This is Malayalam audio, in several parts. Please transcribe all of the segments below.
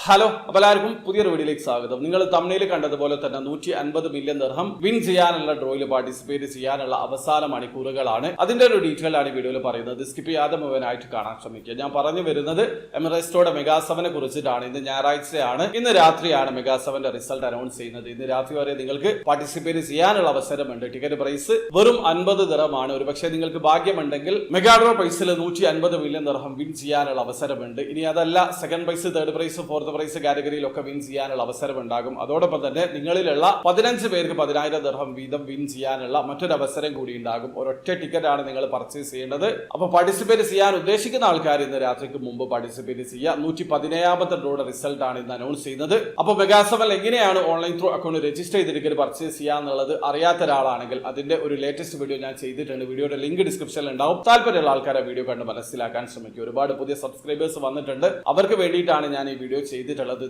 ഹലോ അപ്പോൾ എല്ലാവർക്കും പുതിയൊരു വീഡിയോയിലേക്ക് സ്വാഗതം. നിങ്ങൾ തമിഴിൽ കണ്ടതുപോലെ തന്നെ 150 മില്യൺ ദിർഹം വിൻ ചെയ്യാനുള്ള ഡ്രോയിൽ പാർട്ടിസിപ്പേറ്റ് ചെയ്യാനുള്ള അവസാന മണിക്കൂറുകളാണ്. അതിന്റെ ഒരു ഡീറ്റെയിൽ ആണ് വീഡിയോയിൽ പറയുന്നത്. സ്കിപ്പ് ചെയ്യാതെ മുഴുവനായിട്ട് കാണാൻ ശ്രമിക്കുക. ഞാൻ പറഞ്ഞു വരുന്നത് എമിറേറ്റ്സോടെ മെഗാ 7 കുറിച്ചിട്ടാണ്. ഇന്ന് ഞായറാഴ്ചയാണ്, ഇന്ന് രാത്രിയാണ് മെഗാ 7 റിസൾട്ട് അനൗൺസ് ചെയ്യുന്നത്. ഇന്ന് രാത്രി വരെ നിങ്ങൾക്ക് പാർട്ടിസിപ്പേറ്റ് ചെയ്യാനുള്ള അവസരമുണ്ട്. ടിക്കറ്റ് പ്രൈസ് വെറും 50 ദിർഹമാണ്. ഒരു പക്ഷേ നിങ്ങൾക്ക് ഭാഗ്യമുണ്ടെങ്കിൽ മെഗാ ഡ്രോ പ്രൈസിൽ 150 മില്യൺ ദിർഹം വിൻ ചെയ്യാനുള്ള അവസരമുണ്ട്. ഇനി അതല്ല, second prize, third prize, fourth prize കാറ്റഗറിയിലൊക്കെ വിൻ ചെയ്യാനുള്ള അവസരം ഉണ്ടാകും. അതോടൊപ്പം തന്നെ നിങ്ങളിലുള്ള 15 പേർക്ക് 10,000 ദിർഹം വീതം വിൻ ചെയ്യാനുള്ള മറ്റൊരു അവസരം കൂടി ഉണ്ടാകും. ഒരൊറ്റ ടിക്കറ്റ് ആണ് നിങ്ങൾ പർച്ചേസ് ചെയ്യേണ്ടത്. അപ്പൊ പാർട്ടിസിപ്പേറ്റ് ചെയ്യാൻ ഉദ്ദേശിക്കുന്ന ആൾക്കാർ ഇന്ന് രാത്രിക്ക് മുമ്പ് പാർട്ടിസിപ്പേറ്റ് ചെയ്യുക. 117ാമത്തെ ഡ്രോയുടെ റിസൾട്ട് ആണ് ഇന്ന് അനൗൺസ് ചെയ്യുന്നത്. അപ്പൊ മെഗാ 7 എങ്ങനെയാണ് ഓൺലൈൻ ത്രൂ അക്കൗണ്ട് രജിസ്റ്റർ ചെയ്ത് ടിക്കറ്റ് പർച്ചേസ് ചെയ്യാന്നുള്ളത് അറിയാത്ത ഒരാളാണെങ്കിൽ അതിന്റെ ഒരു ലേറ്റസ്റ്റ് വീഡിയോ ഞാൻ ചെയ്തിട്ടുണ്ട്. വീഡിയോയുടെ ലിങ്ക് ഡിസ്ക്രിപ്ഷനിൽ ഉണ്ടാവും. താല്പര്യമുള്ള ആൾക്കാരെ വീഡിയോ കണ്ട് മനസ്സിലാക്കാൻ ശ്രമിക്കും. ഒരുപാട് പുതിയ സബ്സ്ക്രൈബേഴ്സ് വന്നിട്ടുണ്ട്. അവർക്ക് വേണ്ടിയിട്ടാണ് ഞാൻ ഈ വീഡിയോ ചെയ്തിട്ടുള്ളത്.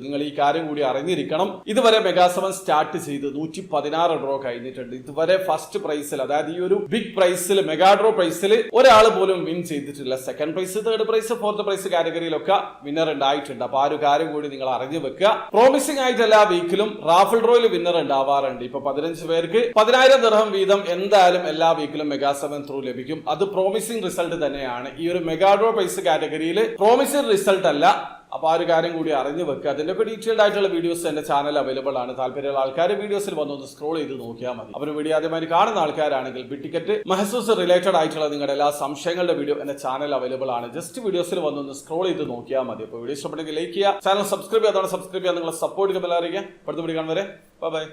നിങ്ങൾ ഈ കാര്യം കൂടി അറിഞ്ഞിരിക്കണം. ഇതുവരെ മെഗാ 7 സ്റ്റാർട്ട് ചെയ്ത് 116 ഡ്രോ കഴിഞ്ഞിട്ടുണ്ട്. ഇതുവരെ ഫസ്റ്റ് പ്രൈസിൽ, അതായത് ഈ ഒരു ബിഗ് പ്രൈസിൽ, മെഗാ ഡ്രോ പ്രൈസിൽ ഒരാൾ പോലും വിൻ ചെയ്തിട്ടില്ല. Second prize, third prize, fourth prize കാറ്റഗറിയിലൊക്കെ വിന്നർ ഉണ്ടായിട്ടുണ്ട്. അപ്പൊ ആ ഒരു കാര്യം കൂടി നിങ്ങൾ അറിഞ്ഞു വെക്കുക. പ്രോമിസിംഗ് ആയിട്ട് എല്ലാ വീക്കിലും റാഫിൾ ഡ്രോയിൽ വിന്നർ ഉണ്ടാവാറുണ്ട്. ഇപ്പൊ 15 പേർക്ക് 10,000 ദിർഹം വീതം എന്തായാലും എല്ലാ വീക്കിലും മെഗാ 7 ത്രൂ ലഭിക്കും. അത് പ്രോമിസിംഗ് റിസൾട്ട് തന്നെയാണ്. ഈ ഒരു മെഗാ ഡ്രോ പ്രൈസ് കാറ്റഗറിയിൽ പ്രോമിസിംഗ് റിസൾട്ട് അല്ല. അപ്പൊ ആ ഒരു കാര്യം കൂടി അറിഞ്ഞു വെക്കുക. അതിന്റെ ഒക്കെ ഡീറ്റെയിൽഡ് ആയിട്ടുള്ള വീഡിയോസ് എന്റെ ചാനൽ അവൈലബിൾ ആണ്. താല്പര്യമുള്ള ആൾക്കാർ വീഡിയോസിൽ വന്നൊന്ന് സ്ക്രോൾ ചെയ്ത് നോക്കിയാൽ മതി. അവർ വീഡിയോ ആദ്യമായി കാണുന്ന ആൾക്കാരാണെങ്കിൽ ബിഗ് ടിക്കറ്റ് മഹസൂസ് റിലേറ്റഡ് ആയിട്ടുള്ള നിങ്ങളുടെ എല്ലാ സംശയങ്ങളുടെ വീഡിയോ എന്റെ ചാനൽ അവൈലബിൾ ആണ്. ജസ്റ്റ് വീഡിയോസിൽ വന്നൊന്ന് സ്ക്രോൾ ചെയ്ത് നോക്കിയാൽ മതി. അപ്പോൾ വീഡിയോ ഇഷ്ടപ്പെട്ടെങ്കിൽ ലൈക്ക് ചെയ്യുക, ചാനൽ സബ്സ്ക്രൈബ് ചെയ്യാതാണ് സബ്സ്ക്രൈബ് ചെയ്യാൻ നിങ്ങളെ സപ്പോർട്ട് ചെയ്യുക. അറിയിക്കുക. അടുത്ത വീഡിയോ കാണുന്നവരെ ബൈ.